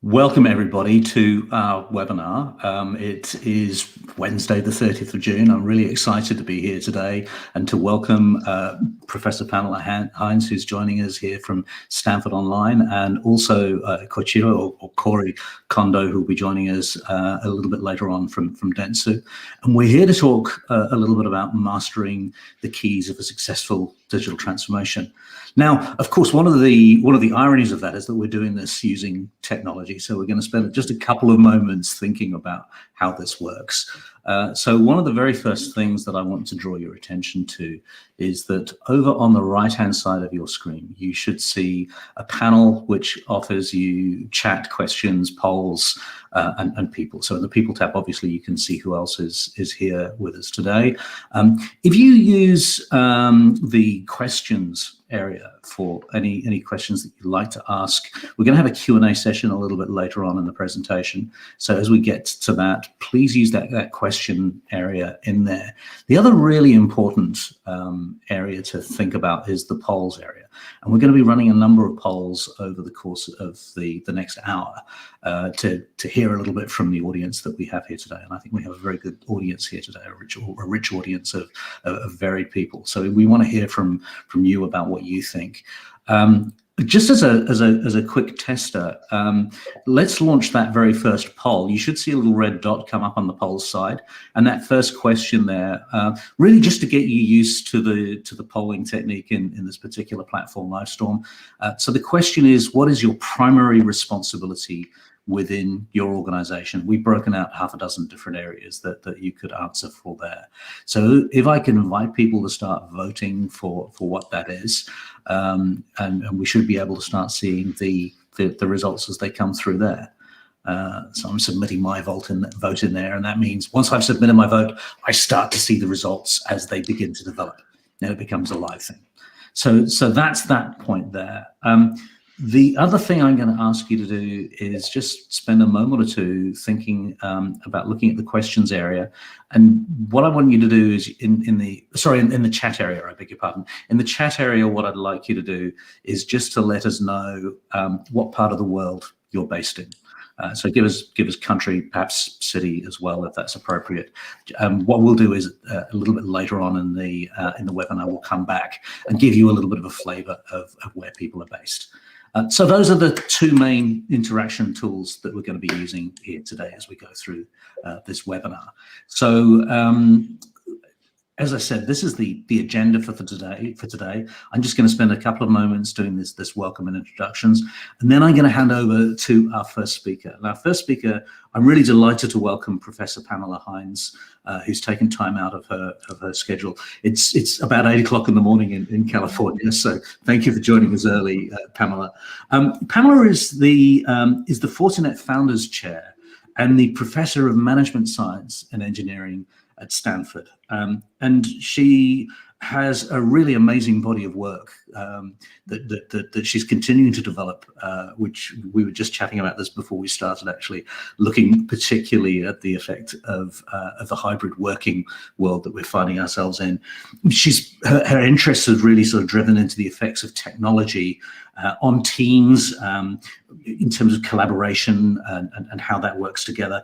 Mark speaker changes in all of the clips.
Speaker 1: Welcome everybody to our webinar. It is Wednesday the 30th of June. I'm really excited to be here today and to welcome Professor Pamela Hinds, who's joining us here from Stanford Online, and also Koichiro or Corey Kondo, who will be joining us a little bit later on from Dentsu. And we're here to talk a little bit about mastering the keys of a successful digital transformation. Now, of course, one of the ironies of that is that we're doing this using technology. So we're going to spend just a couple of moments thinking about how this works. So one of the very first things that I want to draw your attention to is that over on the right-hand side of your screen, you should see a panel which offers you chat, questions, polls, and people. So in the people tab, obviously, you can see who else is here with us today. If you use the questions area for any questions that you'd like to ask, we're going to have a Q&A session a little bit later on in the presentation. So as we get to that, please use that question area in there. The other really important area to think about is the polls area. And we're going to be running a number of polls over the course of the next hour to hear a little bit from the audience that we have here today. And I think we have a very good audience here today, a rich audience of varied people. So we want to hear from you about what you think. Just as a quick tester, let's launch that very first poll. You should see a little red dot come up on the polls side, and that first question there, really just to get you used to the polling technique in this particular platform, Livestorm. So the question is, what is your primary responsibility within your organization? We've broken out half a dozen different areas that you could answer for there. So if I can invite people to start voting for what that is, and we should be able to start seeing the results as they come through there. So I'm submitting my vote in there, and that means once I've submitted my vote, I start to see the results as they begin to develop. Now it becomes a live thing. So that's that point there. The other thing I'm going to ask you to do is just spend a moment or two thinking about looking at the questions area. And what I want you to do is in the chat area, I beg your pardon. In the chat area, what I'd like you to do is just to let us know what part of the world you're based in. So give us country, perhaps city as well, if that's appropriate. What we'll do is a little bit later on in the webinar, we'll come back and give you a little bit of a flavour of where people are based. So those are the two main interaction tools that we're going to be using here today as we go through this webinar. So as I said, this is the agenda for today. I'm just going to spend a couple of moments doing this welcome and introductions, and then I'm going to hand over to our first speaker. And our first speaker, I'm really delighted to welcome Professor Pamela Hinds, who's taken time out of her schedule. It's about 8 o'clock in the morning in California, so thank you for joining us early, Pamela. Pamela is the Fortinet Founders Chair and the Professor of Management Science and Engineering at Stanford, and she has a really amazing body of work that she's continuing to develop, which we were just chatting about this before we started, actually, looking particularly at the effect of the hybrid working world that we're finding ourselves in. Her interests have really sort of driven into the effects of technology on teams in terms of collaboration and how that works together.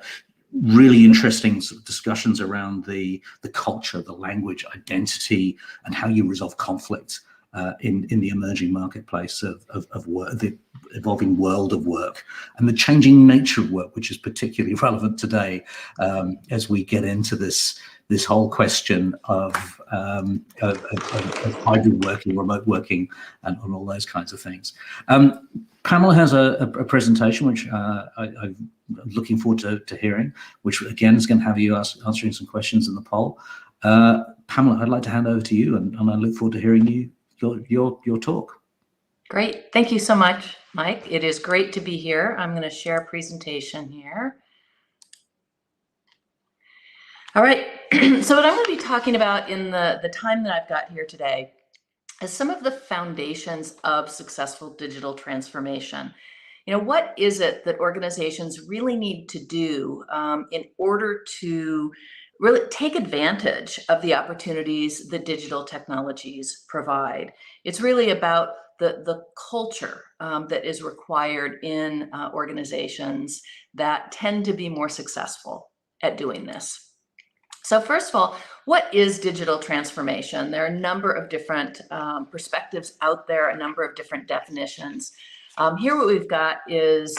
Speaker 1: Really interesting sort of discussions around the culture, the language, identity, and how you resolve conflict in the emerging marketplace of work, the evolving world of work, and the changing nature of work, which is particularly relevant today as we get into this whole question of hybrid working, remote working, and all those kinds of things. Pamela has a presentation which I'm looking forward to hearing, which again is going to have you answering some questions in the poll. Pamela, I'd like to hand over to you, and I look forward to hearing your talk.
Speaker 2: Great, thank you so much, Mike. It is great to be here. I'm going to share a presentation here. All right, so what I'm going to be talking about in the time that I've got here today is some of the foundations of successful digital transformation. You know, what is it that organizations really need to do in order to really take advantage of the opportunities that digital technologies provide? It's really about the culture that is required in organizations that tend to be more successful at doing this. So first of all, what is digital transformation? There are a number of different perspectives out there, a number of different definitions. Here what we've got is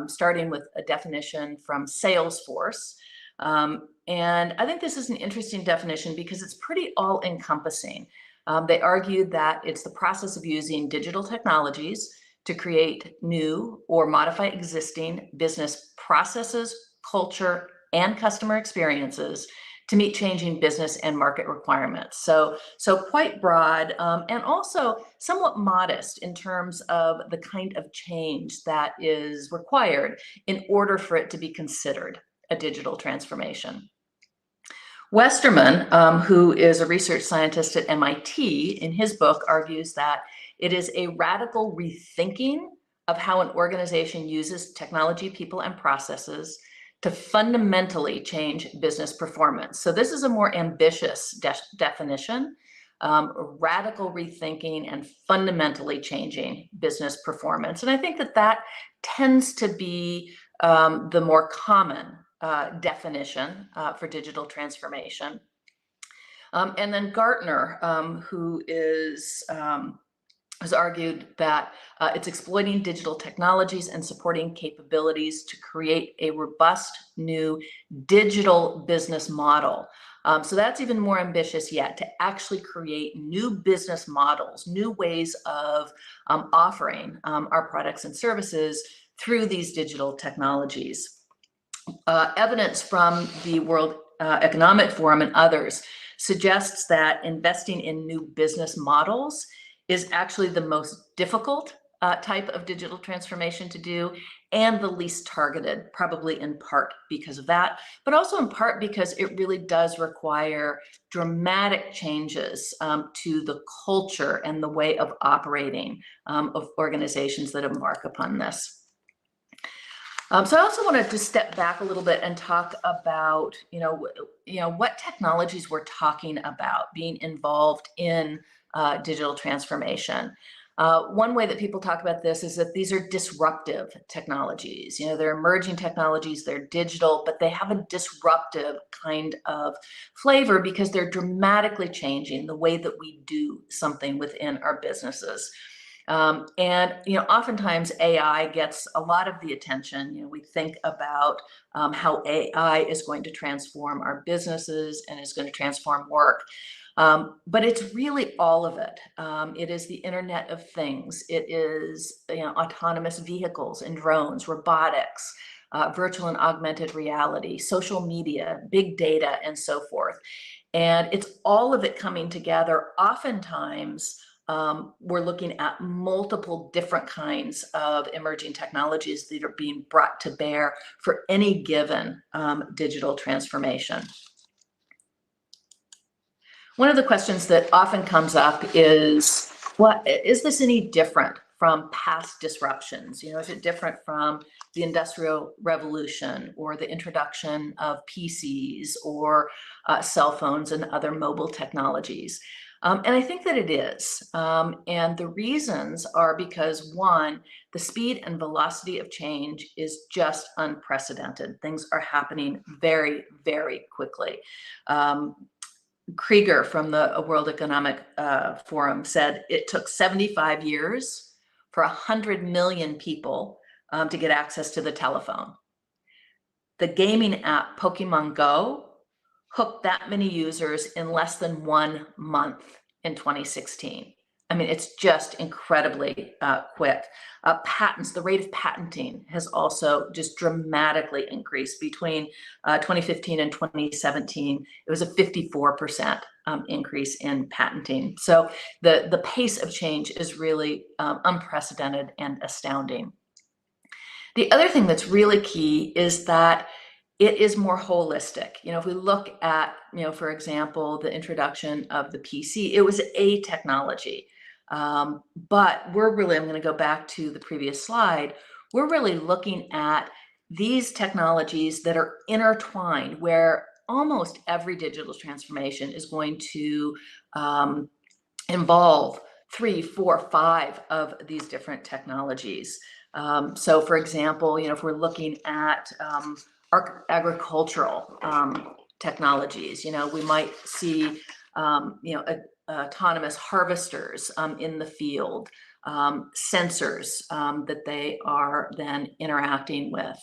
Speaker 2: starting with a definition from Salesforce. And I think this is an interesting definition because it's pretty all-encompassing. They argued that it's the process of using digital technologies to create new or modify existing business processes, culture, and customer experiences to meet changing business and market requirements. So quite broad and also somewhat modest in terms of the kind of change that is required in order for it to be considered a digital transformation. Westerman, who is a research scientist at MIT, in his book argues that it is a radical rethinking of how an organization uses technology, people, and processes to fundamentally change business performance. So this is a more ambitious definition, radical rethinking and fundamentally changing business performance. And I think that that tends to be the more common definition for digital transformation. And then Gartner, who has argued that it's exploiting digital technologies and supporting capabilities to create a robust new digital business model. So that's even more ambitious yet, to actually create new business models, new ways of offering our products and services through these digital technologies. Evidence from the World Economic Forum and others suggests that investing in new business models is actually the most difficult type of digital transformation to do, and the least targeted, probably in part because of that, but also in part because it really does require dramatic changes to the culture and the way of operating of organizations that embark upon this. So I also wanted to step back a little bit and talk about, what technologies we're talking about being involved in digital transformation. One way that people talk about this is that these are disruptive technologies. They're emerging technologies, they're digital, but they have a disruptive kind of flavor because they're dramatically changing the way that we do something within our businesses. And oftentimes AI gets a lot of the attention. We think about how AI is going to transform our businesses and is going to transform work. But it's really all of it. It is the Internet of Things. It is autonomous vehicles and drones, robotics, virtual and augmented reality, social media, big data, and so forth. And it's all of it coming together. Oftentimes, we're looking at multiple different kinds of emerging technologies that are being brought to bear for any given digital transformation. One of the questions that often comes up is, is this any different from past disruptions? Is it different from the Industrial Revolution or the introduction of PCs or cell phones and other mobile technologies? And I think that it is. And the reasons are because, one, the speed and velocity of change is just unprecedented. Things are happening very, very quickly. Krieger from the World Economic Forum said it took 75 years for 100 million people to get access to the telephone. The gaming app Pokemon Go hooked that many users in less than 1 month in 2016. I mean, it's just incredibly quick. Patents, the rate of patenting has also just dramatically increased. Between 2015 and 2017, it was a 54% increase in patenting. So the pace of change is really unprecedented and astounding. The other thing that's really key is that it is more holistic. If we look at, for example, the introduction of the PC, it was a technology. But we're really, I'm going to go back to the previous slide, we're really looking at these technologies that are intertwined, where almost every digital transformation is going to involve 3, 4, 5 of these different technologies. So for example, if we're looking at agricultural technologies, we might see, autonomous harvesters in the field, sensors that they are then interacting with,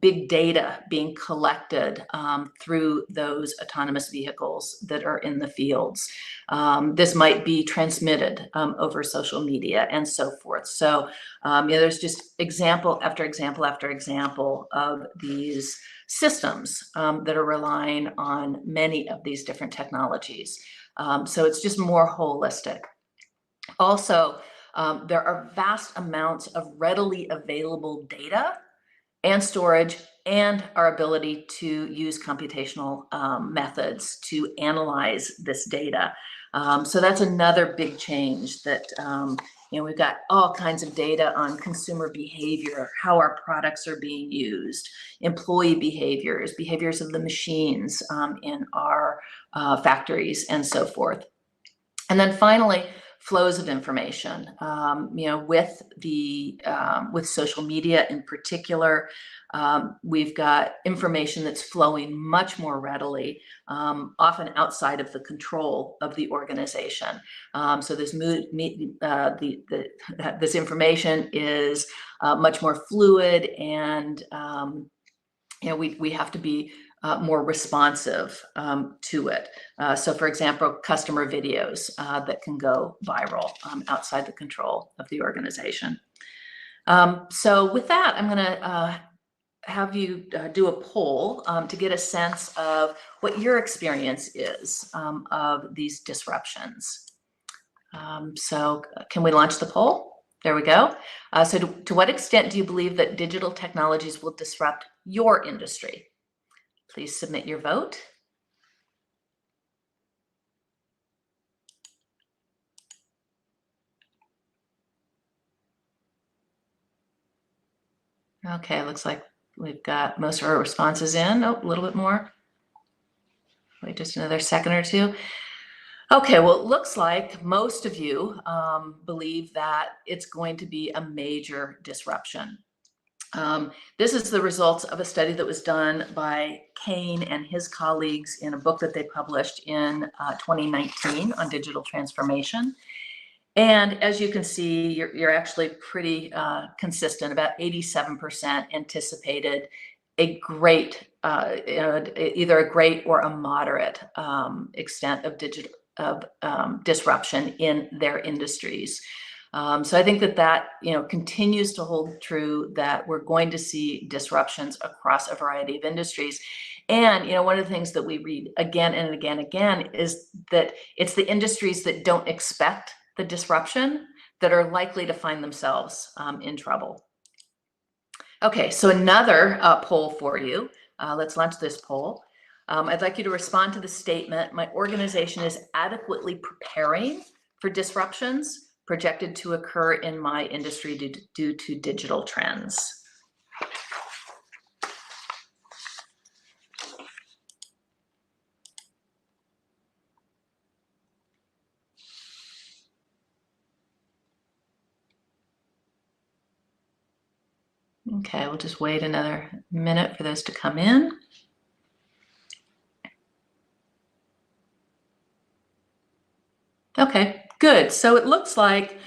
Speaker 2: big data being collected through those autonomous vehicles that are in the fields. This might be transmitted over social media and so forth. So there's just example after example after example of these systems that are relying on many of these different technologies. So it's just more holistic. Also, there are vast amounts of readily available data and storage, and our ability to use computational methods to analyze this data. So that's another big change that, we've got all kinds of data on consumer behavior, how our products are being used, employee behaviors of the machines in our factories, and so forth. And then finally, flows of information, with social media in particular. We've got information that's flowing much more readily, often outside of the control of the organization. So this this information is much more fluid, and we have to be more responsive to it. So for example, customer videos that can go viral outside the control of the organization. So with that, I'm going to have you do a poll to get a sense of what your experience is of these disruptions. So can we launch the poll? There we go. So to what extent do you believe that digital technologies will disrupt your industry? Please submit your vote. Okay, looks like we've got most of our responses in. Oh, a little bit more. Wait just another second or two. Okay, well, it looks like most of you believe that it's going to be a major disruption. This is the results of a study that was done by Kane and his colleagues in a book that they published in 2019 on digital transformation. And as you can see, you're actually pretty consistent. About 87% anticipated a great, either a great or a moderate extent of digital disruption in their industries. So I think that continues to hold true, that we're going to see disruptions across a variety of industries. And one of the things that we read again and again is that it's the industries that don't expect the disruption that are likely to find themselves in trouble. Okay, so another poll for you. Let's launch this poll. I'd like you to respond to the statement: my organization is adequately preparing for disruptions projected to occur in my industry due to digital trends. Okay, we'll just wait another minute for those to come in. Okay, good. So it looks like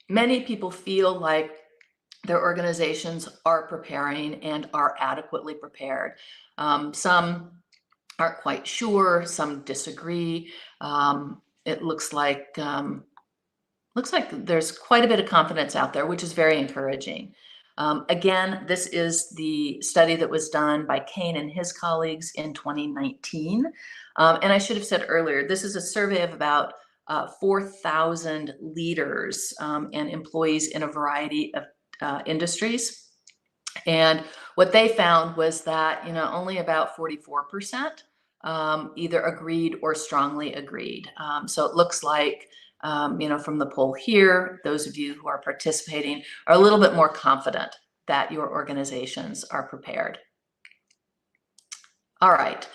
Speaker 2: many people feel like their organizations are preparing and are adequately prepared. Some aren't quite sure, some disagree. It looks like there's quite a bit of confidence out there, which is very encouraging. Again, this is the study that was done by Kane and his colleagues in 2019. And I should have said earlier, this is a survey of about 4,000 leaders and employees in a variety of industries. And what they found was that only about 44% either agreed or strongly agreed. So it looks like from the poll here, those of you who are participating are a little bit more confident that your organizations are prepared. All right.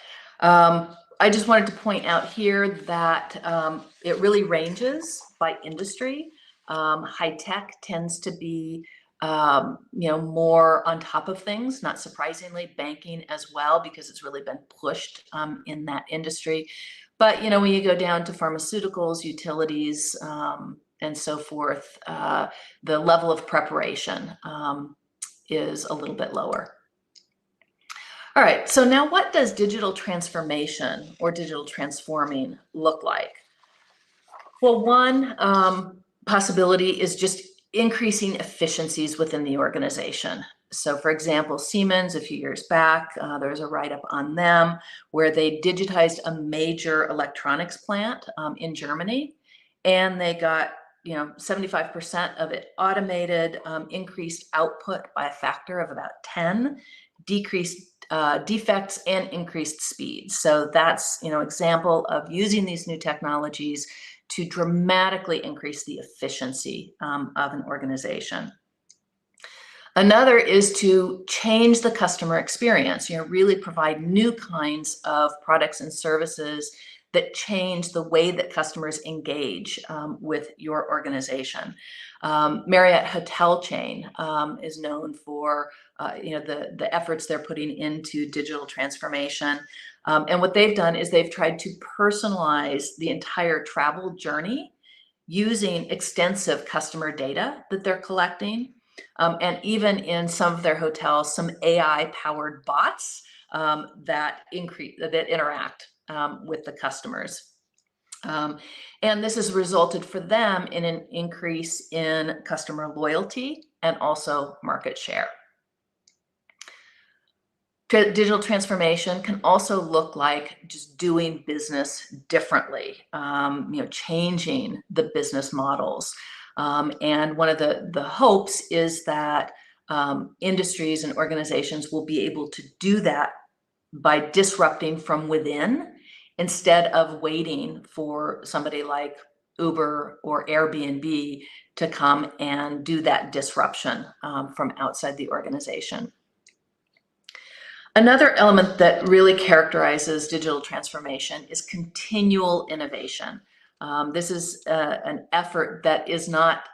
Speaker 2: I just wanted to point out here that it really ranges by industry. High tech tends to be more on top of things, not surprisingly, banking as well, because it's really been pushed in that industry. But, when you go down to pharmaceuticals, utilities, and so forth, the level of preparation is a little bit lower. All right, so now what does digital transformation or digital transforming look like? Well, one possibility is just increasing efficiencies within the organization. So for example, Siemens, a few years back, there was a write-up on them where they digitized a major electronics plant in Germany, and they got 75% of it automated, increased output by a factor of about 10, decreased defects, and increased speed. So that's example of using these new technologies to dramatically increase the efficiency of an organization. Another is to change the customer experience, really provide new kinds of products and services that change the way that customers engage with your organization. Marriott hotel chain is known for the efforts they're putting into digital transformation. And what they've done is they've tried to personalize the entire travel journey using extensive customer data that they're collecting. And even in some of their hotels, some AI-powered bots that interact with the customers. And this has resulted for them in an increase in customer loyalty and also market share. Digital transformation can also look like just doing business differently, changing the business models. And one of the hopes is that industries and organizations will be able to do that by disrupting from within instead of waiting for somebody like Uber or Airbnb to come and do that disruption from outside the organization. Another element that really characterizes digital transformation is continual innovation. This is an effort that is not,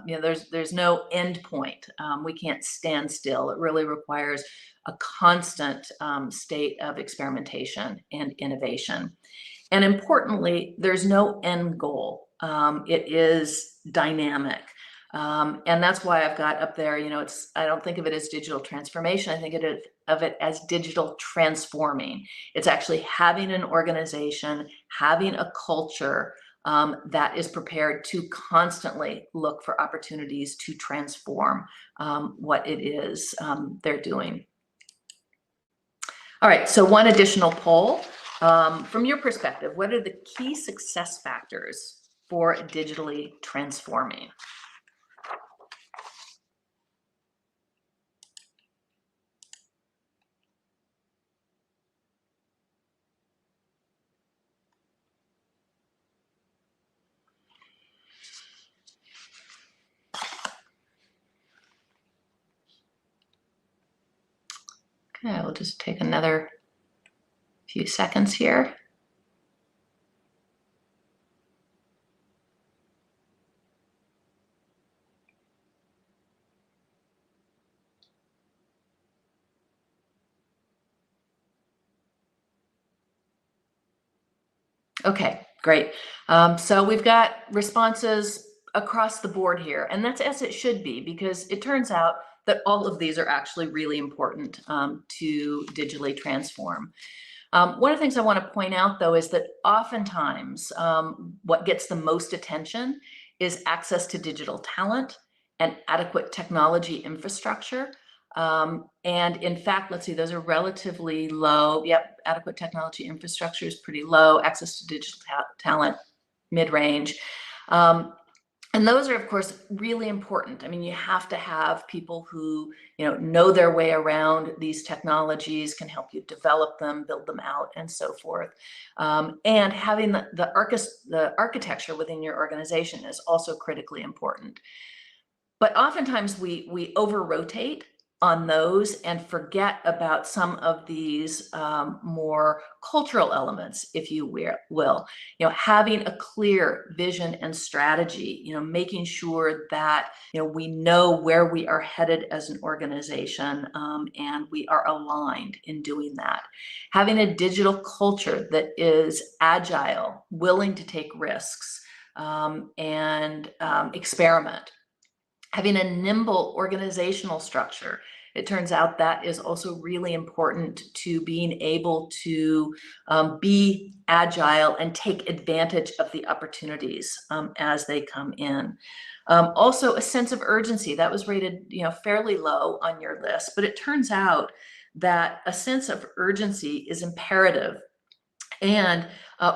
Speaker 2: there's no end point. We can't stand still. It really requires a constant state of experimentation and innovation. And importantly, there's no end goal. It is dynamic. And that's why I've got up there, I don't think of it as digital transformation. I think of it as digital transforming. It's actually having an organization, having a culture that is prepared to constantly look for opportunities to transform what it is they're doing. All right, so one additional poll. From your perspective, what are the key success factors for digitally transforming? Okay, we'll just take another few seconds here. Okay, great. So we've got responses across the board here, and that's as it should be, because it turns out that all of these are actually really important to digitally transform. One of the things I want to point out, though, is that oftentimes what gets the most attention is access to digital talent and adequate technology infrastructure. And in fact, let's see, those are relatively low. Yep, adequate technology infrastructure is pretty low. Access to digital talent, mid-range. And those are, of course, really important. I mean, you have to have people who, know their way around these technologies, can help you develop them, build them out, and so forth. And having the architecture within your organization is also critically important. But oftentimes we over-rotate on those and forget about some of these more cultural elements, if you will. Having a clear vision and strategy, making sure that, we know where we are headed as an organization, and we are aligned in doing that. Having a digital culture that is agile, willing to take risks, and experiment. Having a nimble organizational structure. It turns out that is also really important to being able to be agile and take advantage of the opportunities as they come in. Also, a sense of urgency. That was rated, fairly low on your list, but it turns out that a sense of urgency is imperative. And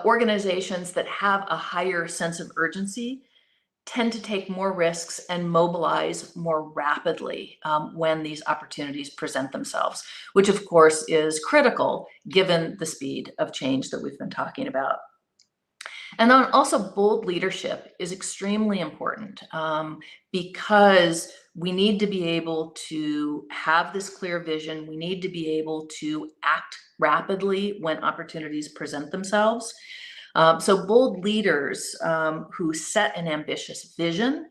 Speaker 2: organizations that have a higher sense of urgency tend to take more risks and mobilize more rapidly when these opportunities present themselves, which of course is critical given the speed of change that we've been talking about. And then also bold leadership is extremely important because we need to be able to have this clear vision. We need to be able to act rapidly when opportunities present themselves. So bold leaders who set an ambitious vision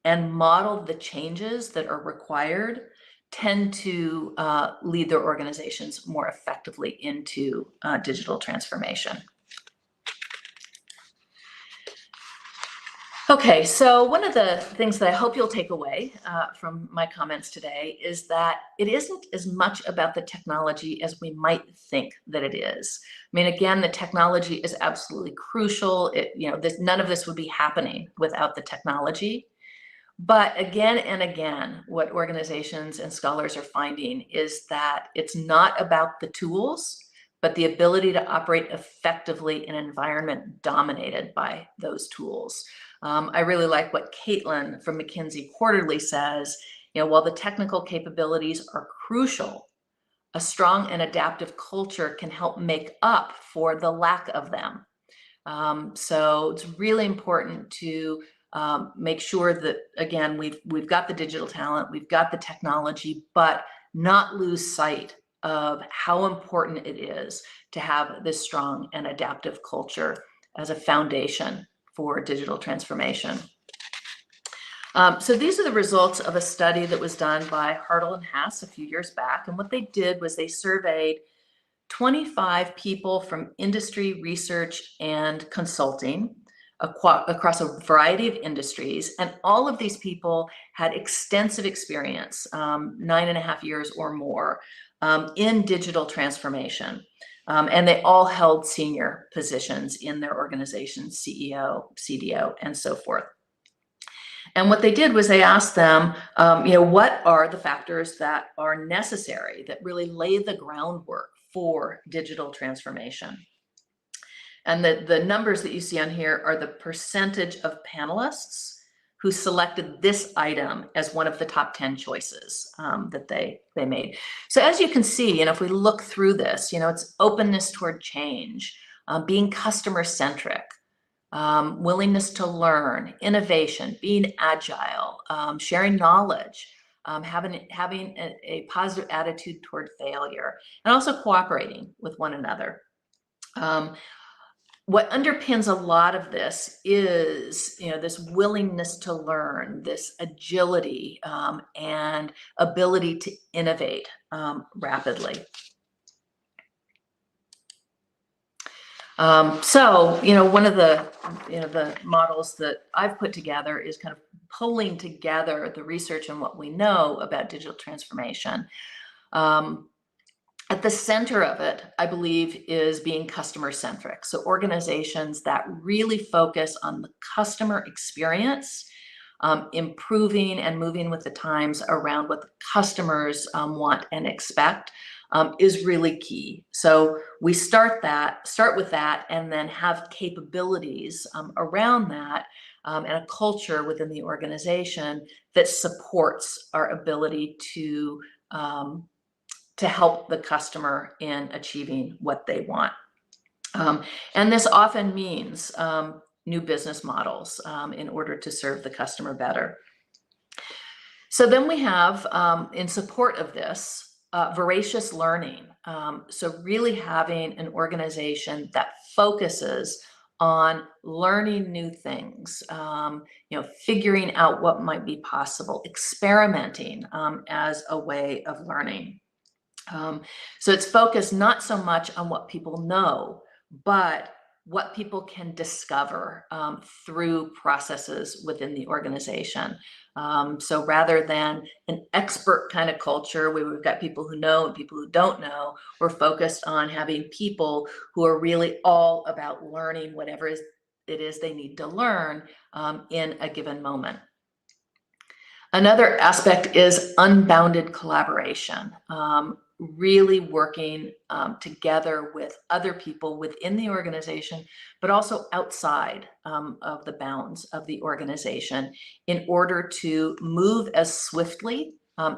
Speaker 2: and model the changes that are required tend to lead their organizations more effectively into digital transformation. Okay, so one of the things that I hope you'll take away from my comments today is that it isn't as much about the technology as we might think that it is. I mean, again, the technology is absolutely crucial. None of this would be happening without the technology. But again and again, what organizations and scholars are finding is that it's not about the tools, but the ability to operate effectively in an environment dominated by those tools. I really like what Caitlin from McKinsey Quarterly says, while the technical capabilities are crucial, a strong and adaptive culture can help make up for the lack of them. So it's really important to make sure that, again, we've got the digital talent, we've got the technology, but not lose sight of how important it is to have this strong and adaptive culture as a foundation for digital transformation. So these are the results of a study that was done by Hartle and Hass a few years back. And what they did was they surveyed 25 people from industry, research, and consulting across a variety of industries. And all of these people had extensive experience, 9.5 years or more, in digital transformation. And they all held senior positions in their organizations, CEO, CDO, and so forth. And what they did was they asked them, what are the factors that are necessary, that really lay the groundwork for digital transformation? And the numbers that you see on here are the percentage of panelists who selected this item as one of the top 10 choices that they made. So as you can see, if we look through this, it's openness toward change, being customer-centric, willingness to learn, innovation, being agile, sharing knowledge, having a positive attitude toward failure, and also cooperating with one another. What underpins a lot of this is, this willingness to learn, this agility, and ability to innovate rapidly. So, one of the models that I've put together is kind of pulling together the research and what we know about digital transformation. At the center of it, I believe, is being customer-centric. So organizations that really focus on the customer experience, improving and moving with the times around what the customers want and expect is really key. So we start with that, and then have capabilities around that, and a culture within the organization that supports our ability to help the customer in achieving what they want. And this often means new business models in order to serve the customer better. So then we have, in support of this, voracious learning. So really having an organization that focuses on learning new things, figuring out what might be possible, experimenting as a way of learning. So it's focused not so much on what people know, but what people can discover through processes within the organization. So rather than an expert kind of culture where we've got people who know and people who don't know, we're focused on having people who are really all about learning whatever it is they need to learn in a given moment. Another aspect is unbounded collaboration. Really working together with other people within the organization, but also outside of the bounds of the organization in order to move as swiftly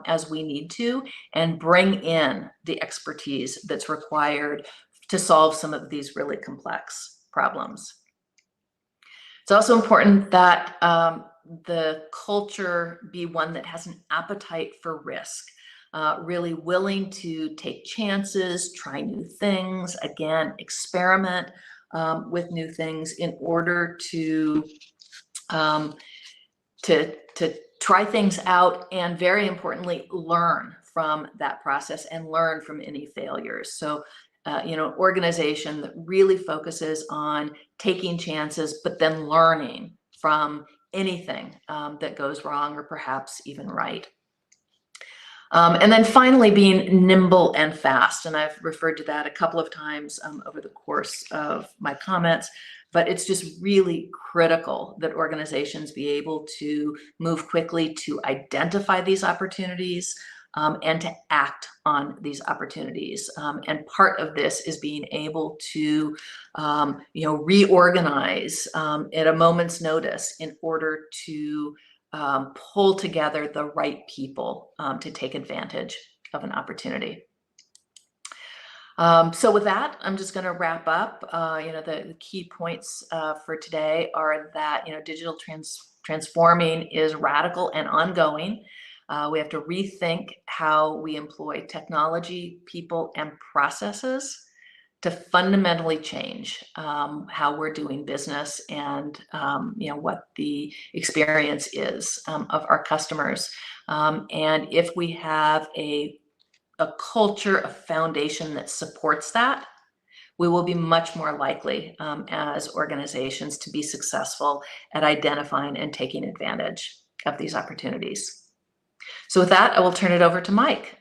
Speaker 2: as we need to and bring in the expertise that's required to solve some of these really complex problems. It's also important that the culture be one that has an appetite for risk. Really willing to take chances, try new things, again, experiment with new things in order to try things out, and very importantly, learn from that process and learn from any failures. So, an organization that really focuses on taking chances, but then learning from anything that goes wrong or perhaps even right. And then finally, being nimble and fast. And I've referred to that a couple of times over the course of my comments, but it's just really critical that organizations be able to move quickly to identify these opportunities and to act on these opportunities. And part of this is being able to, reorganize at a moment's notice in order to pull together the right people to take advantage of an opportunity. So with that, I'm just going to wrap up. The key points for today are that digital transforming is radical and ongoing. We have to rethink how we employ technology, people, and processes to fundamentally change how we're doing business and what the experience is of our customers. And if we have a culture, a foundation that supports that, we will be much more likely as organizations to be successful at identifying and taking advantage of these opportunities. So with that, I will turn it over to Mike.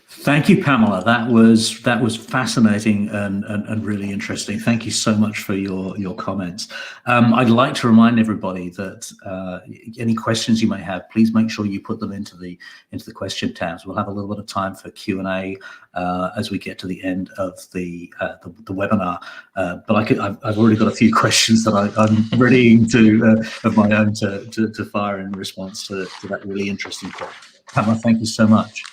Speaker 1: Thank you, Pamela. That was fascinating and really interesting. Thank you so much for your comments. I'd like to remind everybody that any questions you may have, please make sure you put them into the question tabs. We'll have a little bit of time for Q&A as we get to the end of the webinar. But I've already got a few questions that I'm readying of my own to fire in response to that really interesting talk. Pamela, thank you so much.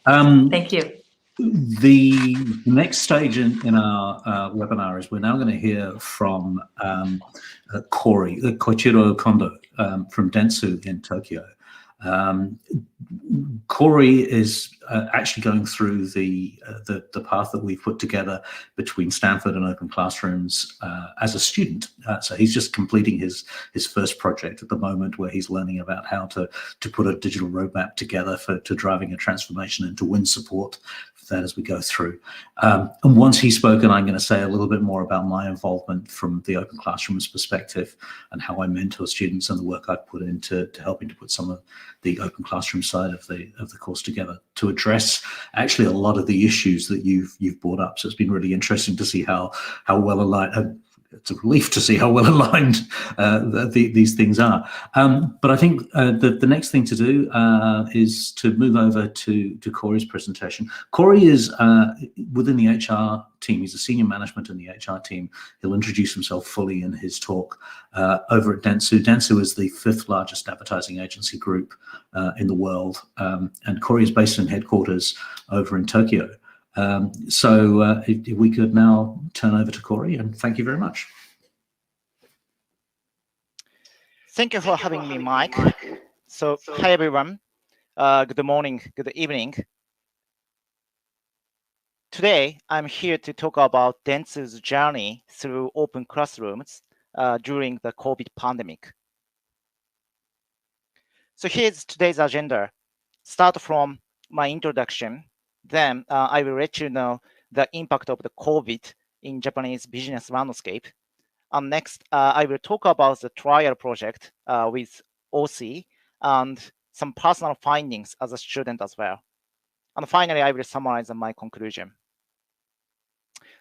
Speaker 2: Thank you.
Speaker 1: The next stage in our webinar is we're now going to hear from Koichiro Kondo from Dentsu in Tokyo. Corey is actually going through the path that we've put together between Stanford and OpenClassrooms as a student. So he's just completing his first project at the moment, where he's learning about how to put a digital roadmap together to driving a transformation and to win support for that as we go through. And once he's spoken, I'm going to say a little bit more about my involvement from the OpenClassrooms perspective and how I mentor students and the work I've put into helping to put some of the Open Classroom side of the course together to address actually a lot of the issues that you've brought up. So it's been really interesting to see how well aligned. It's a relief to see how well aligned these things are. But I think the next thing to do is to move over to Corey's presentation. Corey is within the HR team. He's a senior management in the HR team. He'll introduce himself fully in his talk over at Dentsu. Dentsu is the 5th largest advertising agency group in the world. And Corey is based in headquarters over in Tokyo. So if we could now turn over to Corey, and thank you very much.
Speaker 3: Thank you for having me, Mike. So, hi everyone. Good morning, good evening. Today, I'm here to talk about Dentsu's journey through open classrooms during the COVID pandemic. So here's today's agenda. Start from my introduction. Then I will let you know the impact of the COVID in Japanese business landscape. And next, I will talk about the trial project with OC and some personal findings as a student as well. And finally, I will summarize my conclusion.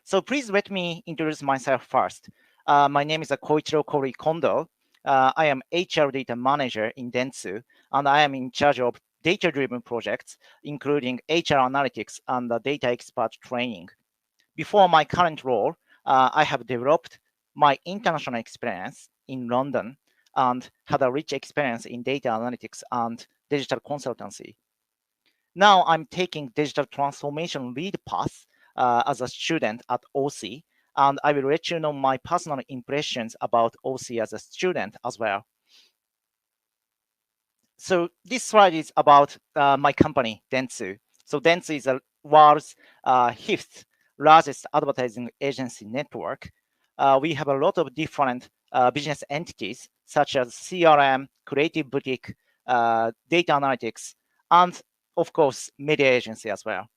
Speaker 3: So please let me introduce myself first. My name is Koichiro Kondo. I am HR data manager in Dentsu, and I am in charge of data-driven projects, including HR analytics and data expert training. Before my current role, I have developed my international experience in London and had a rich experience in data analytics and digital consultancy. Now I'm taking digital transformation lead path as a student at OC, and I will let you know my personal impressions about OC as a student as well. So this slide is about my company, Dentsu. So Dentsu is the world's fifth largest advertising agency network. We have a lot of different business entities, such as CRM, creative boutique, data analytics, and of course, media agency as well.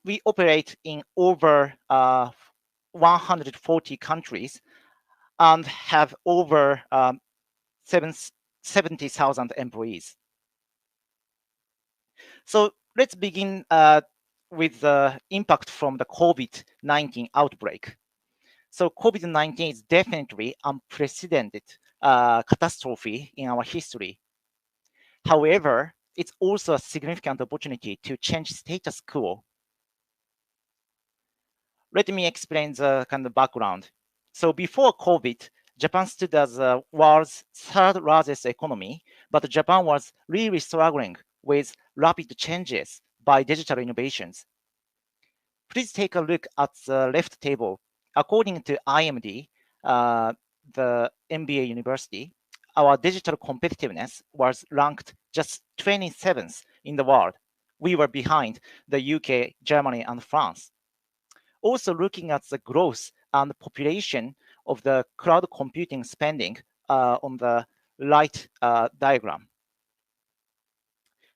Speaker 3: We operate in over 140 countries and have over 70,000 employees. So let's begin with the impact from the COVID-19 outbreak. So COVID-19 is definitely unprecedented catastrophe in our history. However, it's also a significant opportunity to change status quo. Let me explain the kind of background. So before COVID, Japan stood as the world's third largest economy, but Japan was really struggling with rapid changes by digital innovations. Please take a look at the left table. According to IMD, the MBA university, our digital competitiveness was ranked just 27th in the world. We were behind the UK, Germany, and France. Also looking at the growth and population of the cloud computing spending on the right diagram.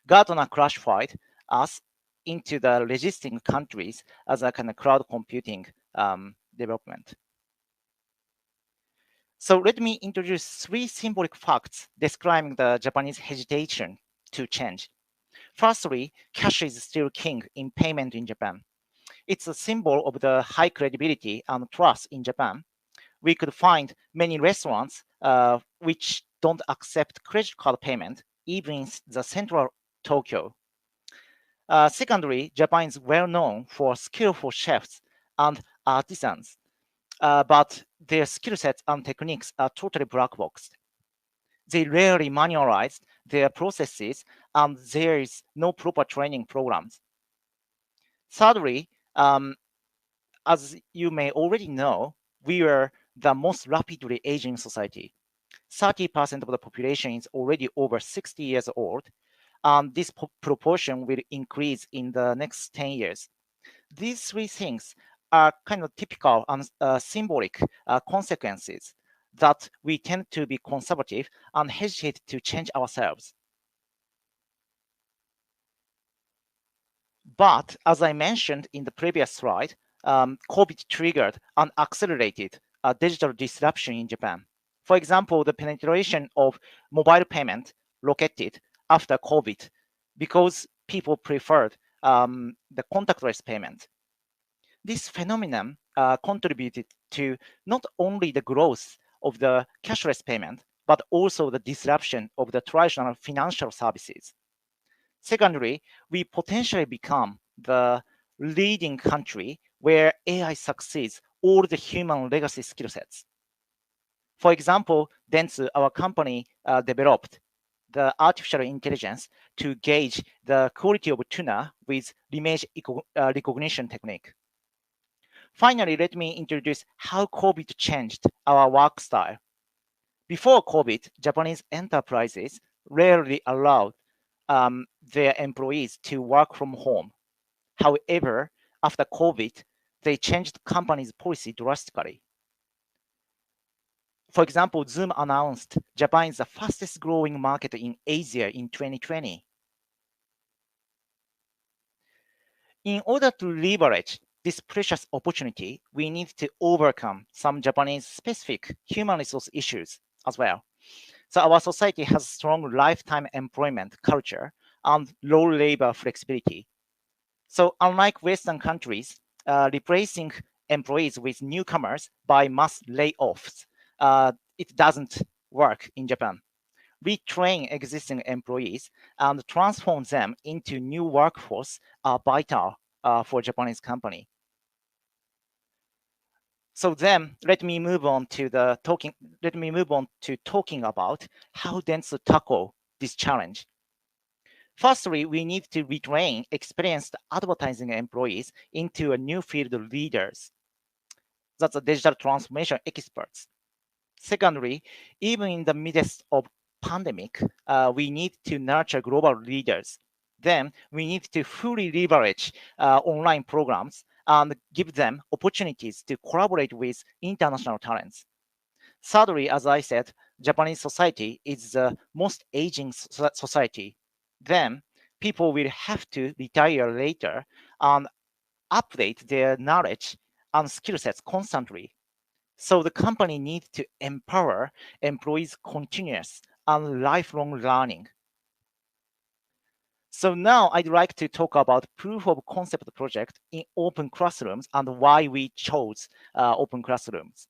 Speaker 3: Gartner classified us into the resisting countries as a kind of cloud computing development. So let me introduce three symbolic facts describing the Japanese hesitation to change. Firstly, cash is still king in payment in Japan. It's a symbol of the high credibility and trust in Japan. We could find many restaurants which don't accept credit card payment, even in the central Tokyo. Secondly, Japan is well known for skillful chefs and artisans, but their skill sets and techniques are totally black boxed. They rarely manualize their processes, and there is no proper training programs. Thirdly, as you may already know, we are the most rapidly aging society. 30% of the population is already over 60 years old, and this proportion will increase in the next 10 years. These three things are kind of typical and symbolic consequences that we tend to be conservative and hesitate to change ourselves. But as I mentioned in the previous slide, COVID triggered and accelerated digital disruption in Japan. For example, the penetration of mobile payment rocketed after COVID because people preferred the contactless payment. This phenomenon contributed to not only the growth of the cashless payment, but also the disruption of the traditional financial services. Secondly, we potentially become the leading country where AI succeeds all the human legacy skill sets. For example, Dentsu, our company, developed the artificial intelligence to gauge the quality of tuna with image recognition technique. Finally, let me introduce how COVID changed our work style. Before COVID, Japanese enterprises rarely allowed their employees to work from home. However, after COVID, they changed company's policy drastically. For example, Zoom announced Japan is the fastest growing market in Asia in 2020. In order to leverage this precious opportunity, we need to overcome some Japanese specific human resource issues as well. So our society has strong lifetime employment culture and low labor flexibility. So unlike Western countries, replacing employees with newcomers by mass layoffs, it doesn't work in Japan. We train existing employees and transform them into new workforce are vital for Japanese company. So then let me move on to talking about how Dentsu tackle this challenge. Firstly, we need to retrain experienced advertising employees into a new field leaders. That's a digital transformation experts. Secondly, even in the midst of pandemic, we need to nurture global leaders. Then we need to fully leverage online programs and give them opportunities to collaborate with international talents. Thirdly, as I said, Japanese society is the most aging society. Then people will have to retire later and update their knowledge and skill sets constantly. So the company needs to empower employees' continuous and lifelong learning. So now I'd like to talk about proof of concept project in OpenClassrooms and why we chose OpenClassrooms.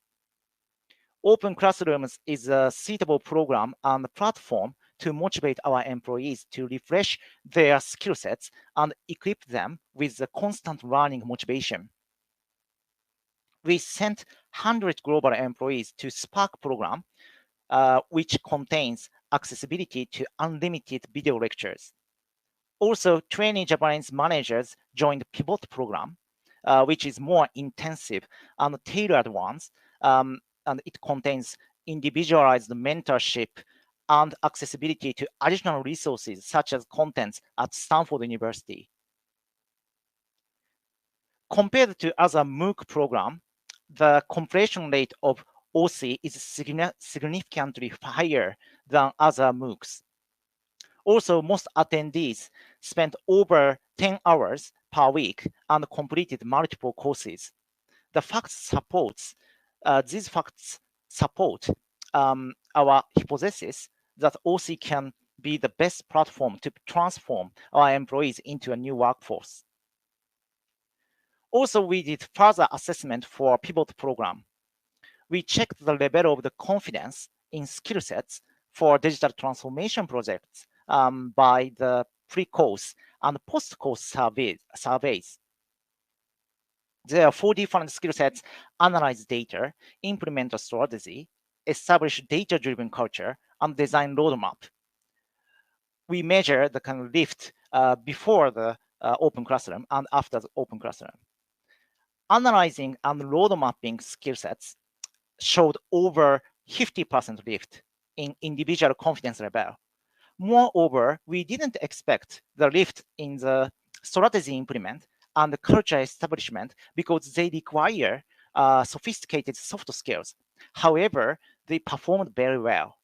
Speaker 3: OpenClassrooms is a suitable program and platform to motivate our employees to refresh their skill sets and equip them with the constant learning motivation. We sent 100 global employees to Spark program, which contains accessibility to unlimited video lectures. Also, 20 Japanese managers joined Pivot program, which is more intensive and tailored ones, and it contains individualized mentorship and accessibility to additional resources such as contents at Stanford University. Compared to other MOOC program, the completion rate of OC is significantly higher than other MOOCs. Also, most attendees spent over 10 hours per week and completed multiple courses. These facts support our hypothesis that OC can be the best platform to transform our employees into a new workforce. Also, we did further assessment for Pivot program. We checked the level of the confidence in skill sets for digital transformation projects by the pre-course and post-course surveys. There are 4 different skill sets: analyze data, implement a strategy, establish data-driven culture, and design roadmap. We measure the kind of lift before the open classroom and after the open classroom. Analyzing and road mapping skill sets showed over 50% lift in individual confidence level. Moreover, we didn't expect the lift in the strategy implement and the culture establishment because they require sophisticated soft skills. However, they performed very well.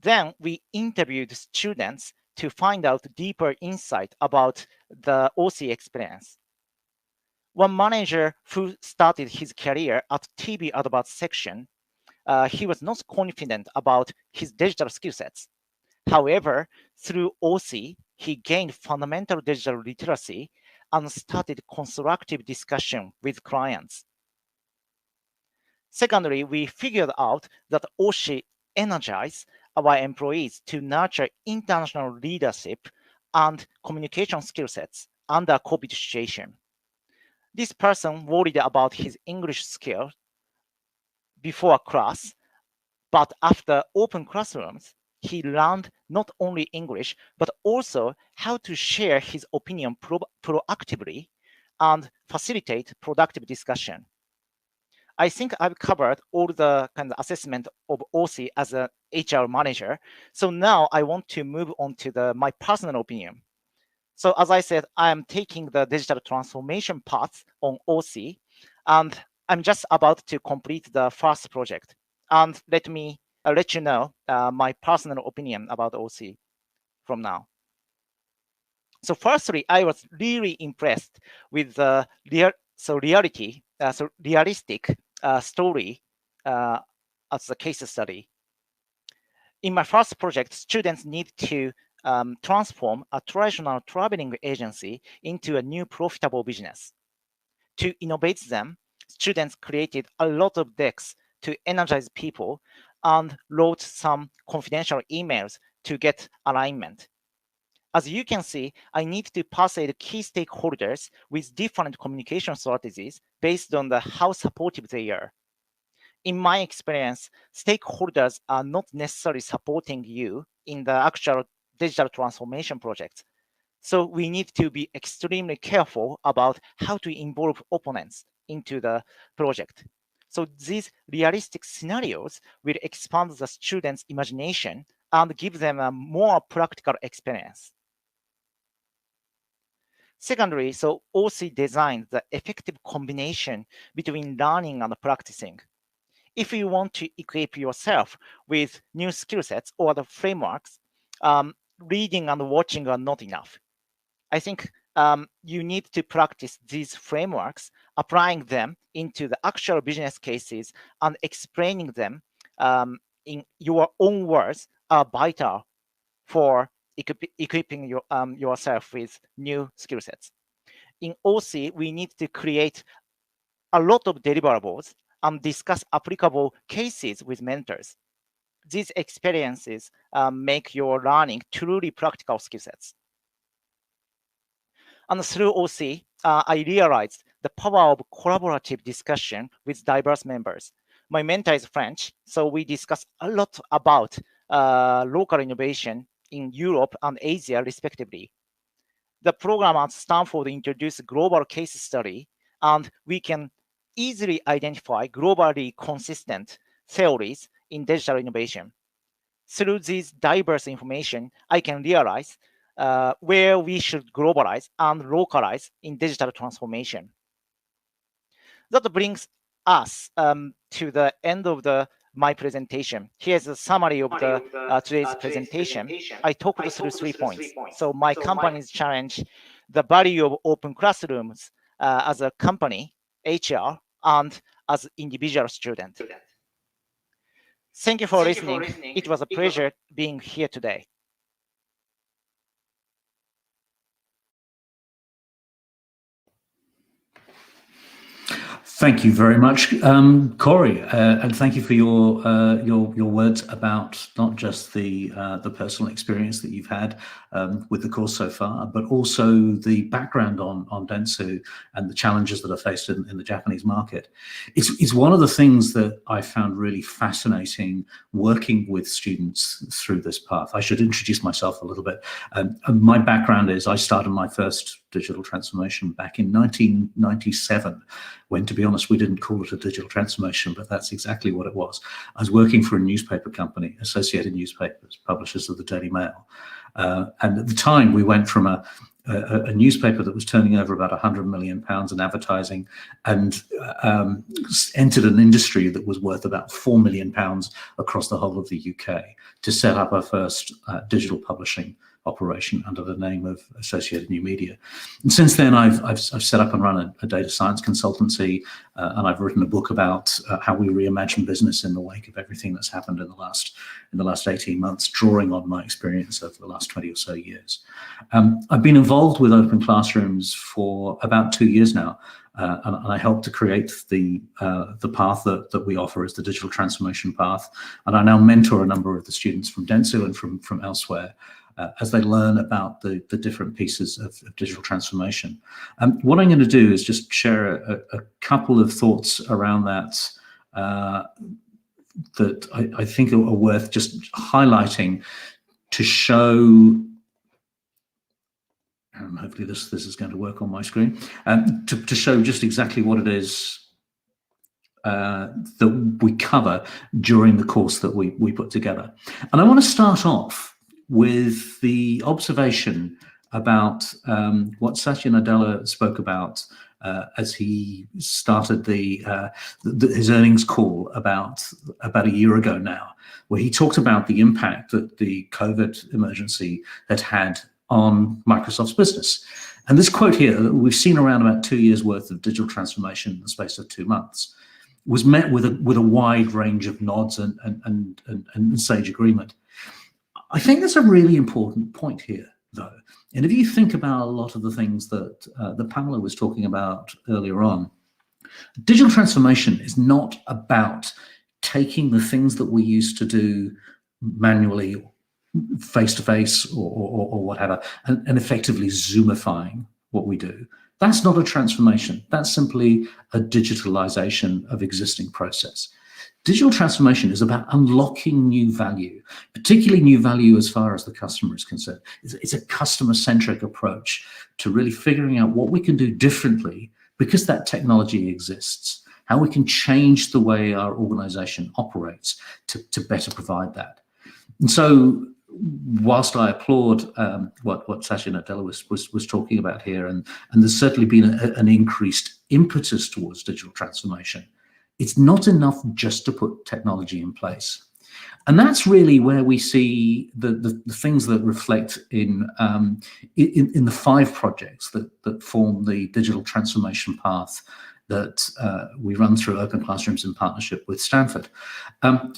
Speaker 3: Then we interviewed students to find out deeper insight about the OC experience. One manager who started his career at TV advert section, he was not confident about his digital skill sets. However, through OC, he gained fundamental digital literacy and started constructive discussion with clients. Secondly, we figured out that OC energized our employees to nurture international leadership and communication skill sets under COVID situation. This person worried about his English skill before class, but after open classrooms, he learned not only English, but also how to share his opinion proactively and facilitate productive discussion. I think I've covered all the kind of assessment of OC as an HR manager. So now I want to move on to my personal opinion. So as I said, I am taking the digital transformation path on OC, and I'm just about to complete the first project. And let me let you know my personal opinion about OC from now. So firstly, I was really impressed with the realistic story as a case study. In my first project, students need to transform a traditional traveling agency into a new profitable business. To innovate them, students created a lot of decks to energize people and wrote some confidential emails to get alignment. As you can see, I need to persuade key stakeholders with different communication strategies based on how supportive they are. In my experience, stakeholders are not necessarily supporting you in the actual digital transformation project. So we need to be extremely careful about how to involve opponents into the project. So these realistic scenarios will expand the students' imagination and give them a more practical experience. Secondly, so OC designed the effective combination between learning and practicing. If you want to equip yourself with new skill sets or the frameworks, reading and watching are not enough. I think you need to practice these frameworks, applying them into the actual business cases and explaining them in your own words are vital for equipping yourself with new skill sets. In OC, we need to create a lot of deliverables and discuss applicable cases with mentors. These experiences make your learning truly practical skill sets. And through OC, I realized the power of collaborative discussion with diverse members. My mentor is French, so we discuss a lot about local innovation in Europe and Asia, respectively. The program at Stanford introduced global case study, and we can easily identify globally consistent theories in digital innovation. Through this diverse information, I can realize where we should globalize and localize in digital transformation. That brings us to the end of my presentation. Here's a summary of today's presentation. I talked through 3 points. So my company's challenge, the value of open classrooms as a company, HR, and as individual student. Thank you for listening. It was a pleasure being here today.
Speaker 1: Thank you very much, Corey, and thank you for your words about not just the personal experience that you've had with the course so far, but also the background on Dentsu and the challenges that are faced in the Japanese market. It's one of the things that I found really fascinating working with students through this path. I should introduce myself a little bit. My background is I started my first digital transformation back in 1997, when, to be honest, we didn't call it a digital transformation, but that's exactly what it was. I was working for a newspaper company, Associated Newspapers, publishers of the Daily Mail. And at the time, we went from a newspaper that was turning over about £100 million in advertising and entered an industry that was worth about £4 million across the whole of the UK to set up our first digital publishing operation under the name of Associated New Media. And since then, I've set up and run a data science consultancy, and I've written a book about how we reimagine business in the wake of everything that's happened in the last 18 months, drawing on my experience over the last 20 or so years. I've been involved with OpenClassrooms for about 2 years now, and I helped to create the path that we offer as the digital transformation path. And I now mentor a number of the students from Dentsu and from elsewhere as they learn about the different pieces of digital transformation. What I'm going to do is just share a couple of thoughts around that that I think are worth just highlighting to show. Hopefully this is going to work on my screen, to show just exactly what it is that we cover during the course that we put together. And I want to start off with the observation about what Satya Nadella spoke about as he started his earnings call about a year ago now, where he talked about the impact that the COVID emergency had on Microsoft's business. And this quote here, that we've seen around about 2 years worth of digital transformation in the space of 2 months, was met with a wide range of nods and sage agreement. I think there's a really important point here, though. And if you think about a lot of the things that Pamela was talking about earlier on, digital transformation is not about taking the things that we used to do manually, face-to-face or whatever, and effectively Zoomifying what we do. That's not a transformation. That's simply a digitalization of existing process. Digital transformation is about unlocking new value, particularly new value as far as the customer is concerned. It's a customer-centric approach to really figuring out what we can do differently because that technology exists, how we can change the way our organization operates to better provide that. And so whilst I applaud what Satya Nadella was talking about here, and there's certainly been an increased impetus towards digital transformation, it's not enough just to put technology in place. And that's really where we see the things that reflect in the 5 projects that form the digital transformation path that we run through OpenClassrooms in partnership with Stanford.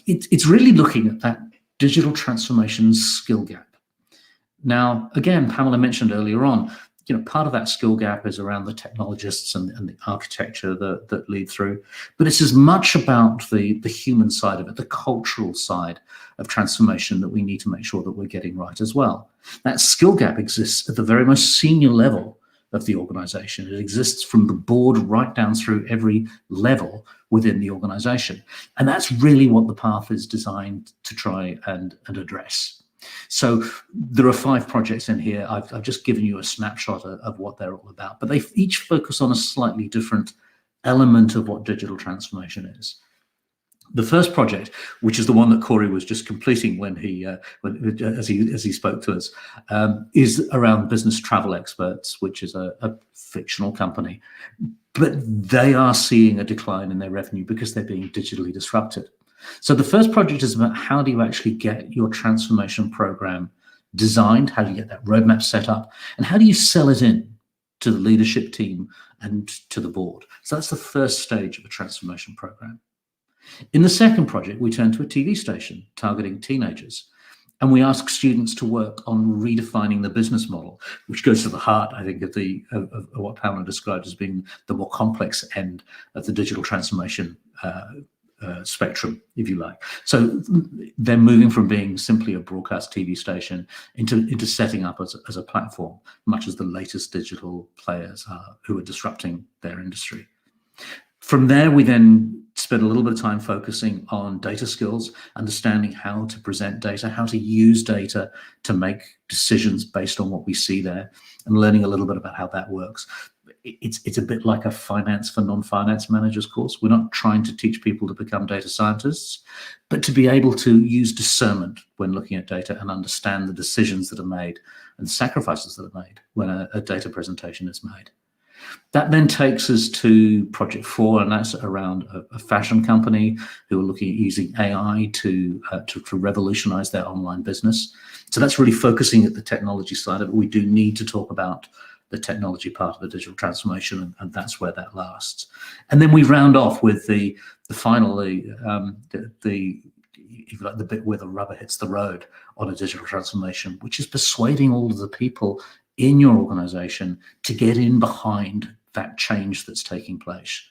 Speaker 1: It's really looking at that digital transformation skill gap. Now, again, Pamela mentioned earlier on, part of that skill gap is around the technologists and the architecture that lead through, but it's as much about the human side of it, the cultural side of transformation that we need to make sure that we're getting right as well. That skill gap exists at the very most senior level of the organization. It exists from the board right down through every level within the organization. And that's really what the path is designed to try and address. So there are 5 projects in here. I've just given you a snapshot of what they're all about, but they each focus on a slightly different element of what digital transformation is. The first project, which is the one that Corey was just completing as he spoke to us, is around Business Travel Experts, which is a fictional company, but they are seeing a decline in their revenue because they're being digitally disrupted. So the first project is about how do you actually get your transformation program designed, how do you get that roadmap set up, and how do you sell it in to the leadership team and to the board. So that's the first stage of a transformation program. In the second project, we turn to a TV station targeting teenagers, and we ask students to work on redefining the business model, which goes to the heart, I think, of what Pamela described as being the more complex end of the digital transformation spectrum, if you like. So they're moving from being simply a broadcast TV station into setting up as a platform, much as the latest digital players are who are disrupting their industry. From there, we then spend a little bit of time focusing on data skills, understanding how to present data, how to use data to make decisions based on what we see there, and learning a little bit about how that works. It's a bit like a finance for non-finance managers course. We're not trying to teach people to become data scientists, but to be able to use discernment when looking at data and understand the decisions that are made and the sacrifices that are made when a data presentation is made. That then takes us to project 4, and that's around a fashion company who are looking at using AI to revolutionize their online business. So that's really focusing at the technology side of it. We do need to talk about the technology part of the digital transformation, and that's where that lasts. And then we round off with the final, if you like, the bit where the rubber hits the road on a digital transformation, which is persuading all of the people in your organization to get in behind that change that's taking place.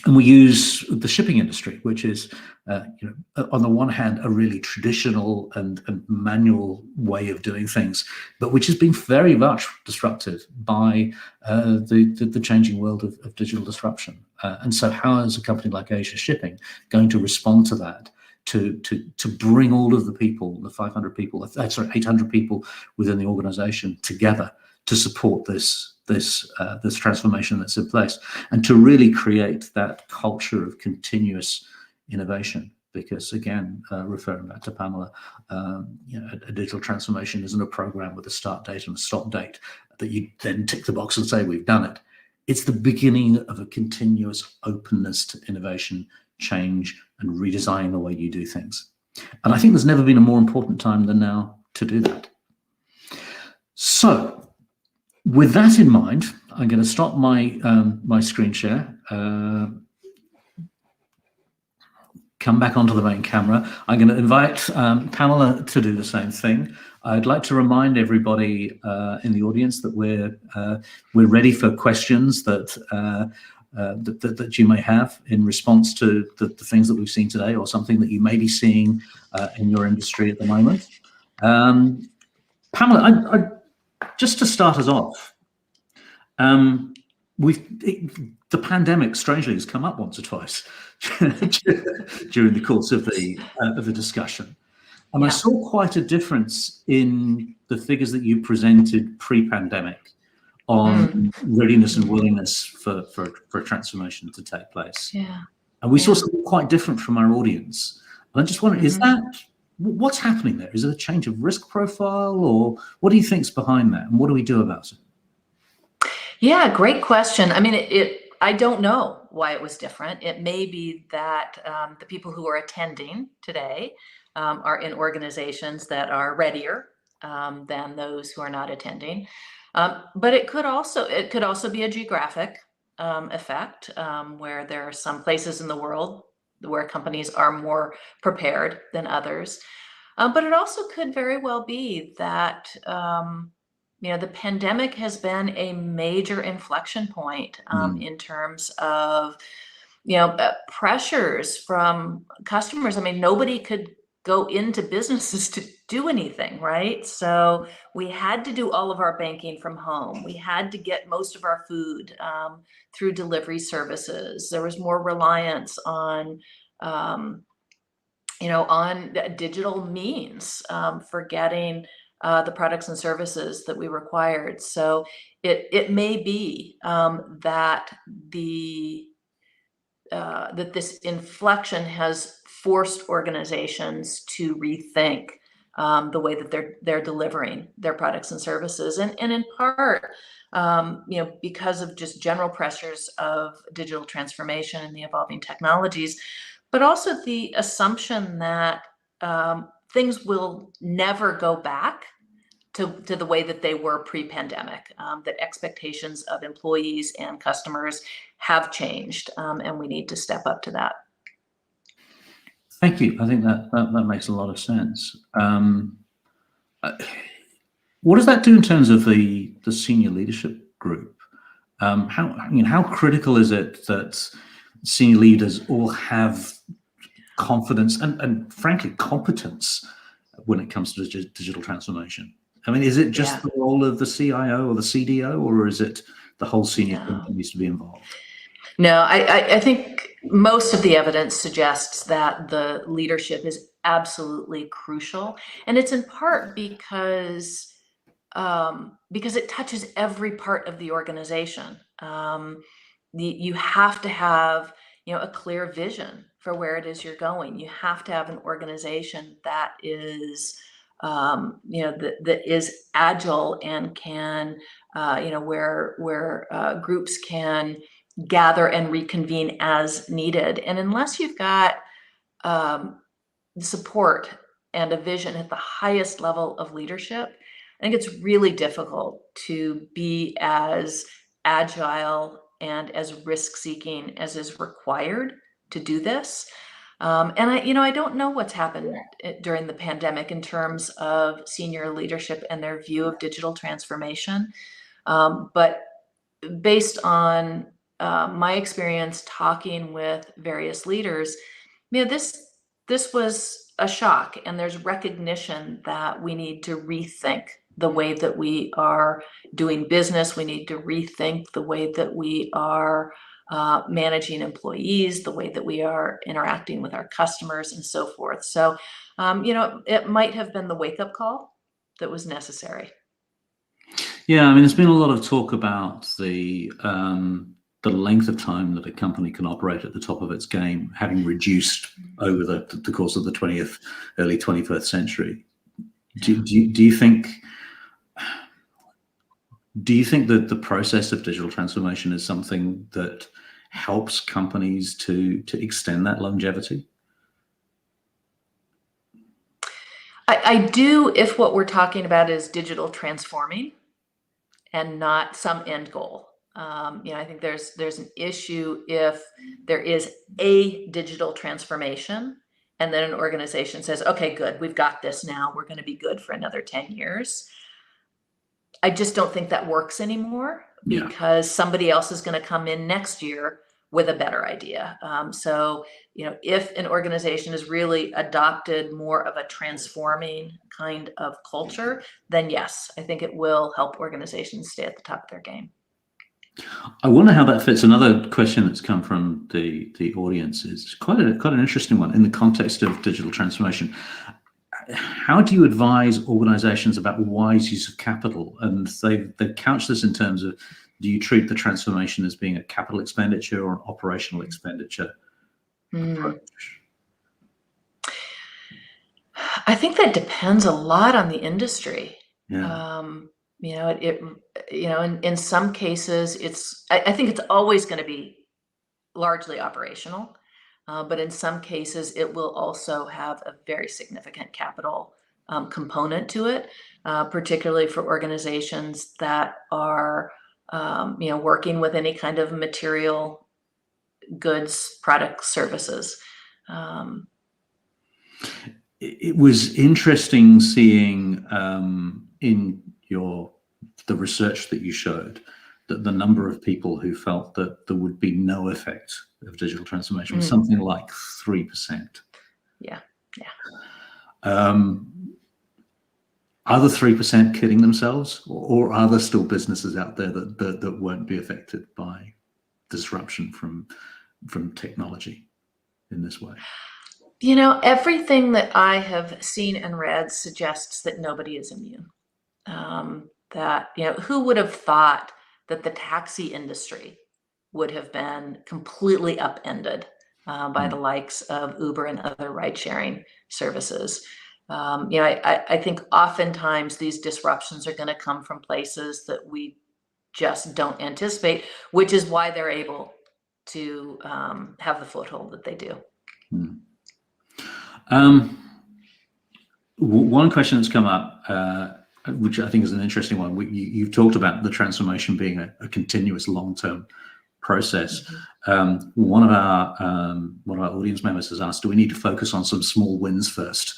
Speaker 1: And we use the shipping industry, which is, on the one hand, a really traditional and manual way of doing things, but which has been very much disrupted by the changing world of digital disruption. And so how is a company like Asia Shipping going to respond to that, to bring all of the people, the 800 people within the organization together to support this transformation that's in place, and to really create that culture of continuous innovation. Because again, referring back to Pamela, a digital transformation isn't a program with a start date and a stop date that you then tick the box and say we've done it. It's the beginning of a continuous openness to innovation, change, and redesigning the way you do things. And I think there's never been a more important time than now to do that. So with that in mind, I'm going to stop my my screen share, come back onto the main camera. I'm going to invite Pamela to do the same thing. I'd like to remind everybody in the audience that we're ready for questions that that you may have in response to the things that we've seen today, or something that you may be seeing in your industry at the moment. Pamela, just to start us off, the pandemic strangely has come up once or twice during the course of the discussion, and I saw quite a difference in the figures that you presented pre-pandemic on readiness and willingness for a transformation to take place. And we saw something quite different from our audience. And I just wonder, is that what's happening there? Is it a change of risk profile, or what do you think's behind that, and what do we do about it?
Speaker 2: Yeah, great question. I mean, I don't know why it was different. It may be that the people who are attending today are in organizations that are readier than those who are not attending. But it could also be a geographic effect, where there are some places in the world where companies are more prepared than others. But it also could very well be that the pandemic has been a major inflection point in terms of pressures from customers. I mean, nobody could go into businesses to do anything, right? So we had to do all of our banking from home. We had to get most of our food through delivery services. There was more reliance on on digital means for getting the products and services that we required. So it may be that that this inflection has forced organizations to rethink the way that they're delivering their products and services, and in part, because of just general pressures of digital transformation and the evolving technologies, but also the assumption that things will never go back to the way that they were pre-pandemic, that expectations of employees and customers have changed, and we need to step up to that.
Speaker 1: Thank you. I think that makes a lot of sense. What does that do in terms of the senior leadership group? How critical is it that senior leaders all have confidence and frankly competence when it comes to digital transformation? I mean, is it just the role of the CIO or the CDO, or is it the whole senior team that needs to be involved?
Speaker 2: No, I think most of the evidence suggests that the leadership is absolutely crucial, and it's in part because it touches every part of the organization. You have to have a clear vision for where it is you're going. You have to have an organization that is that is agile and can where groups can gather and reconvene as needed. And unless you've got support and a vision at the highest level of leadership, I think it's really difficult to be as agile and as risk-seeking as is required to do this. And I don't know what's happened during the pandemic in terms of senior leadership and their view of digital transformation. But based on my experience talking with various leaders, this was a shock, and there's recognition that we need to rethink the way that we are doing business. We need to rethink the way that we are managing employees, the way that we are interacting with our customers, and so forth. So, it might have been the wake-up call that was necessary.
Speaker 1: Yeah, I mean, there's been a lot of talk about the length of time that a company can operate at the top of its game, having reduced over the course of the 20th, early 21st century. Do you think that the process of digital transformation is something that helps companies to extend that longevity?
Speaker 2: I do, if what we're talking about is digital transforming and not some end goal. I think there's an issue if there is a digital transformation and then an organization says, okay, good, we've got this now, we're going to be good for another 10 years. I just don't think that works anymore because somebody else is going to come in next year with a better idea. So, if an organization has really adopted more of a transforming kind of culture, then yes, I think it will help organizations stay at the top of their game.
Speaker 1: I wonder how that fits. Another question that's come from the audience is quite an interesting one in the context of digital transformation. How do you advise organizations about wise use of capital? And they've couched this in terms of, do you treat the transformation as being a capital expenditure or an operational expenditure approach?
Speaker 2: I think that depends a lot on the industry.
Speaker 1: Yeah.
Speaker 2: In some cases, I think it's always going to be largely operational. But in some cases, it will also have a very significant capital component to it, particularly for organizations that are, working with any kind of material goods, products, services.
Speaker 1: It was interesting seeing in the research that you showed that the number of people who felt that there would be no effect of digital transformation was something like 3%.
Speaker 2: Yeah.
Speaker 1: Are the 3% kidding themselves, or are there still businesses out there that won't be affected by disruption from technology in this way?
Speaker 2: Everything that I have seen and read suggests that nobody is immune. Who would have thought that the taxi industry would have been completely upended by the likes of Uber and other ride-sharing services? I think oftentimes these disruptions are going to come from places that we just don't anticipate, which is why they're able to have the foothold that they do.
Speaker 1: One question that's come up, which I think is an interesting one, you've talked about the transformation being a continuous long-term process. One of our audience members has asked, do we need to focus on some small wins first?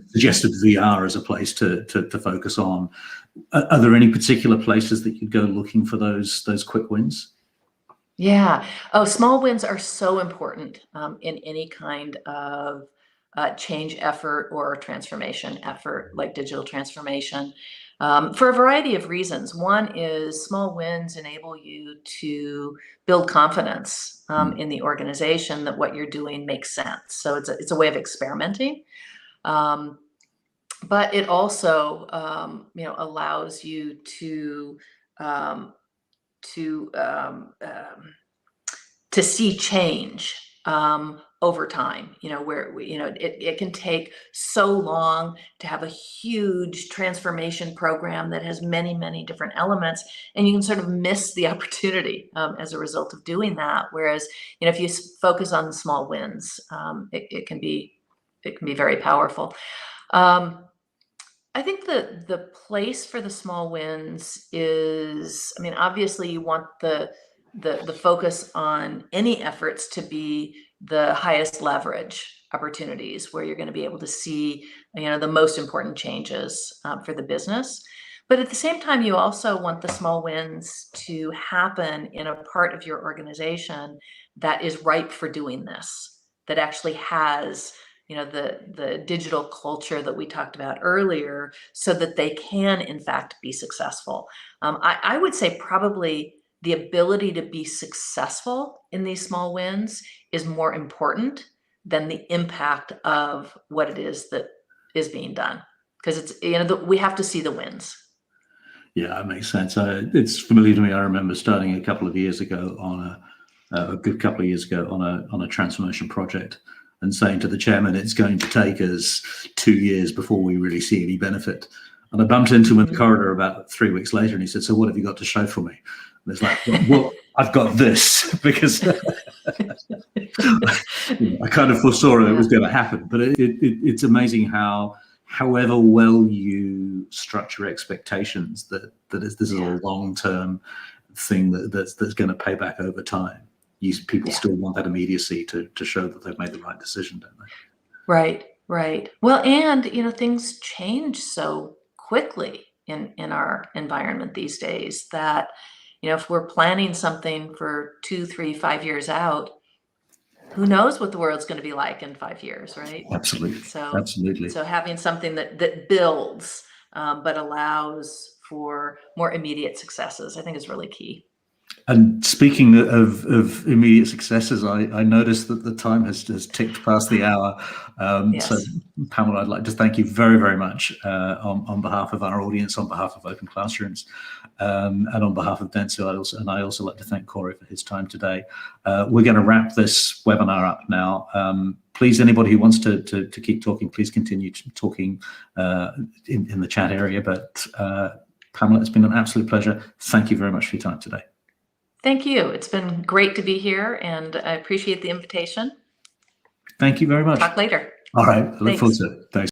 Speaker 1: Suggested VR as a place to focus on. Are there any particular places that you'd go looking for those quick wins?
Speaker 2: Yeah. Oh, small wins are so important in any kind of change effort or transformation effort, like digital transformation, for a variety of reasons. One is small wins enable you to build confidence in the organization that what you're doing makes sense. So it's a way of experimenting. But it also, allows you to see change over time. Where it can take so long to have a huge transformation program that has many, many different elements, and you can sort of miss the opportunity as a result of doing that. Whereas, if you focus on the small wins, it can be very powerful. I think the place for the small wins is, obviously you want the focus on any efforts to be the highest leverage opportunities where you're going to be able to see, the most important changes for the business. But at the same time, you also want the small wins to happen in a part of your organization that is ripe for doing this, that actually has the digital culture that we talked about earlier, so that they can in fact be successful. I would say probably the ability to be successful in these small wins is more important than the impact of what it is that is being done, because it's we have to see the wins.
Speaker 1: Yeah, that makes sense. It's familiar to me. I remember starting a couple of years ago on a good couple of years ago on a transformation project, and saying to the chairman, "It's going to take us 2 years before we really see any benefit." And I bumped into him in the corridor about 3 weeks later, and he said, "So what have you got to show for me?" And it's like, "Well, I've got this," because I kind of foresaw it was going to happen. But it's amazing how, however well you structure expectations, this is a long-term thing that's going to pay back over time. People still want that immediacy to show that they've made the right decision, don't they?
Speaker 2: Right, right. Well, and things change so quickly in our environment these days that if we're planning something for 2, 3, 5 years out, who knows what the world's going to be like in 5 years, right?
Speaker 1: Absolutely.
Speaker 2: So
Speaker 1: Absolutely.
Speaker 2: So having something that builds but allows for more immediate successes, I think is really key.
Speaker 1: And speaking of immediate successes, I noticed that the time has ticked past the hour.
Speaker 2: Yes.
Speaker 1: So, Pamela, I'd like to thank you very, very much on behalf of our audience, on behalf of Open Classrooms, and on behalf of Dentsu. I also like to thank Corey for his time today. We're going to wrap this webinar up now. Please, anybody who wants to keep talking, please continue talking in the chat area. But Pamela, it's been an absolute pleasure. Thank you very much for your time today.
Speaker 2: Thank you. It's been great to be here, and I appreciate the invitation.
Speaker 1: Thank you very much.
Speaker 2: Talk later.
Speaker 1: All right. I look forward to it. Thanks.